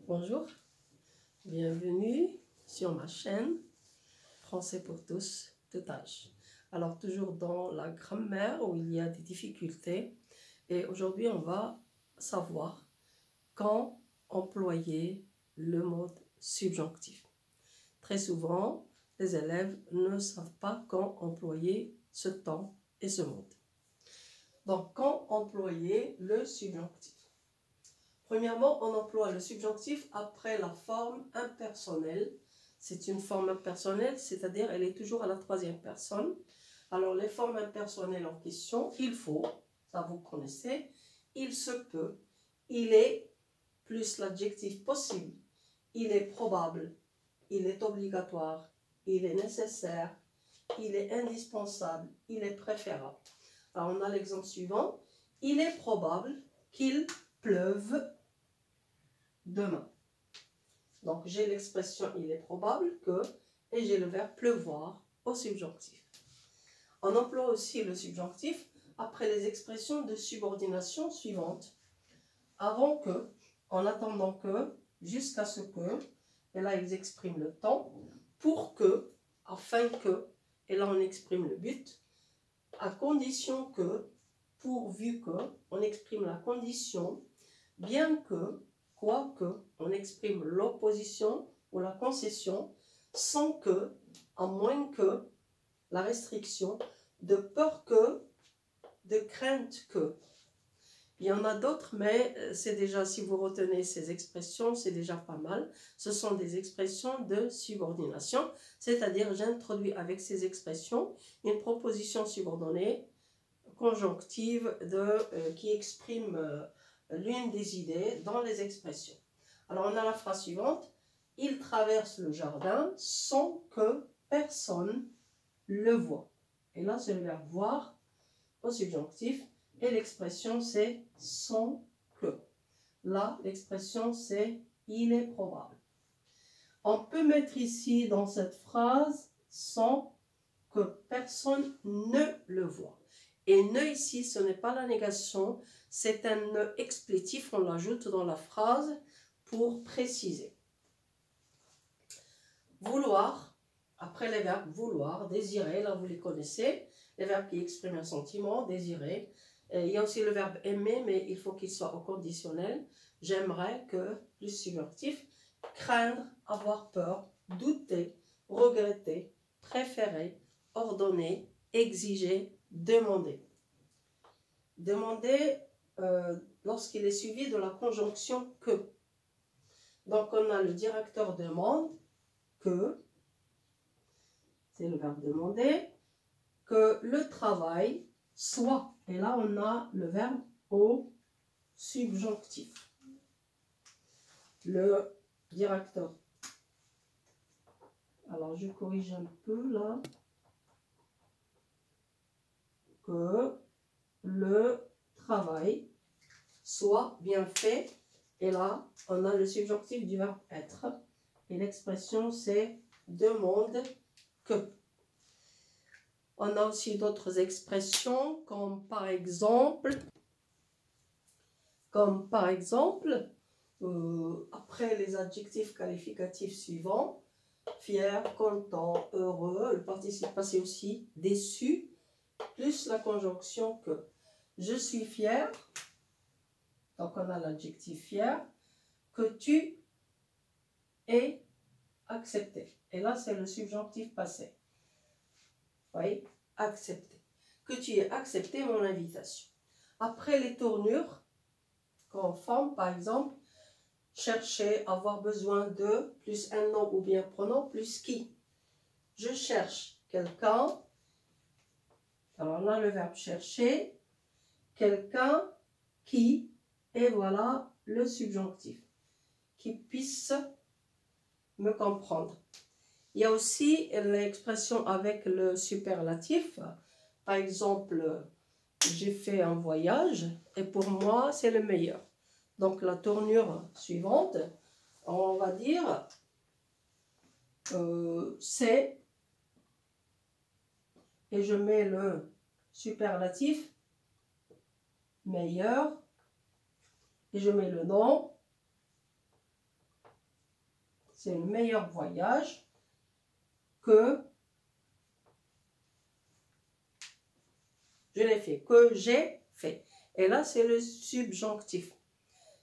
Bonjour, bienvenue sur ma chaîne Français pour tous, tout âge. Alors toujours dans la grammaire où il y a des difficultés et aujourd'hui on va savoir quand employer le mode subjonctif. Très souvent, les élèves ne savent pas quand employer ce temps et ce mode. Donc quand employer le subjonctif? Premièrement, on emploie le subjonctif après la forme impersonnelle. C'est une forme impersonnelle, c'est-à-dire elle est toujours à la troisième personne. Alors les formes impersonnelles en question, il faut, ça vous connaissez, il se peut, il est, plus l'adjectif possible, il est probable, il est obligatoire, il est nécessaire, il est indispensable, il est préférable. Alors on a l'exemple suivant, il est probable qu'il pleuve demain. Donc j'ai l'expression il est probable que et j'ai le verbe pleuvoir au subjonctif. On emploie aussi le subjonctif après les expressions de subordination suivantes. Avant que, en attendant que, jusqu'à ce que, et là ils expriment le temps, pour que, afin que, et là on exprime le but, à condition que, pourvu que, on exprime la condition, bien que, quoique, on exprime l'opposition ou la concession, sans que, à moins que, la restriction, de peur que, de crainte que. Il y en a d'autres, mais c'est déjà, si vous retenez ces expressions, c'est déjà pas mal. Ce sont des expressions de subordination, c'est-à-dire j'introduis avec ces expressions une proposition subordonnée, conjonctive, qui exprime l'une des idées dans les expressions. Alors on a la phrase suivante, il traverse le jardin sans que personne le voie. Et là c'est le verbe voir au subjonctif et l'expression c'est sans que. Là l'expression c'est il est probable. On peut mettre ici dans cette phrase sans que personne ne le voie. Et ne ici, ce n'est pas la négation, c'est un ne explétif, on l'ajoute dans la phrase pour préciser. Vouloir, après les verbes vouloir, désirer, là vous les connaissez, les verbes qui expriment un sentiment, désirer. Il y a aussi le verbe aimer, mais il faut qu'il soit au conditionnel. J'aimerais que, plus subjonctif, craindre, avoir peur, douter, regretter, préférer, ordonner, exiger, demander. Demander lorsqu'il est suivi de la conjonction que. Donc on a le directeur demande que, c'est le verbe demander, que le travail soit. Et là on a le verbe au subjonctif. Le directeur. Alors je corrige un peu là. Que le travail soit bien fait. Et là, on a le subjonctif du verbe être. Et l'expression, c'est demande que. On a aussi d'autres expressions, comme par exemple, après les adjectifs qualificatifs suivants, fier, content, heureux, le participe passé aussi, déçu, plus la conjonction que. Je suis fier, donc on a l'adjectif fier, que tu aies accepté. Et là, c'est le subjonctif passé. Vous voyez, accepter. Que tu aies accepté mon invitation. Après les tournures, qu'on forme, par exemple, chercher, avoir besoin de, plus un nom ou bien pronom, plus qui. Je cherche quelqu'un. Alors on a le verbe chercher. Quelqu'un qui, et voilà le subjonctif, qui puisse me comprendre. Il y a aussi l'expression avec le superlatif. Par exemple, j'ai fait un voyage et pour moi, c'est le meilleur. Donc la tournure suivante, on va dire c'est, et je mets le superlatif meilleur, et je mets le nom, c'est le meilleur voyage que je l'ai fait, que j'ai fait. Et là, c'est le subjonctif.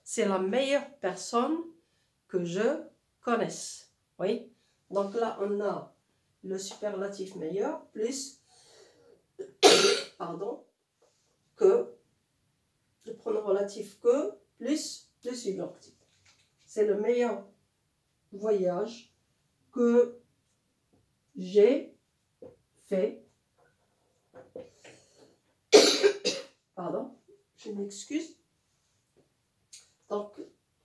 C'est la meilleure personne que je connaisse. Oui. Donc là, on a le superlatif meilleur plus, pardon, que, le pronom relatif que, plus le subjonctif. C'est le meilleur voyage que j'ai fait. Pardon, je m'excuse. Donc,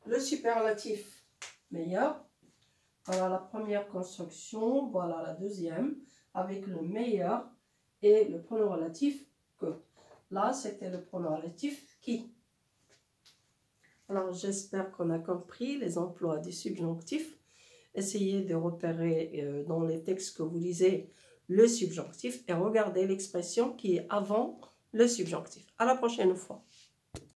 le superlatif meilleur. Voilà la première construction. Voilà la deuxième. Avec le meilleur et le pronom relatif que. Là, c'était le pronom relatif qui. Alors, j'espère qu'on a compris les emplois du subjonctif. Essayez de repérer dans les textes que vous lisez le subjonctif et regardez l'expression qui est avant le subjonctif. À la prochaine fois.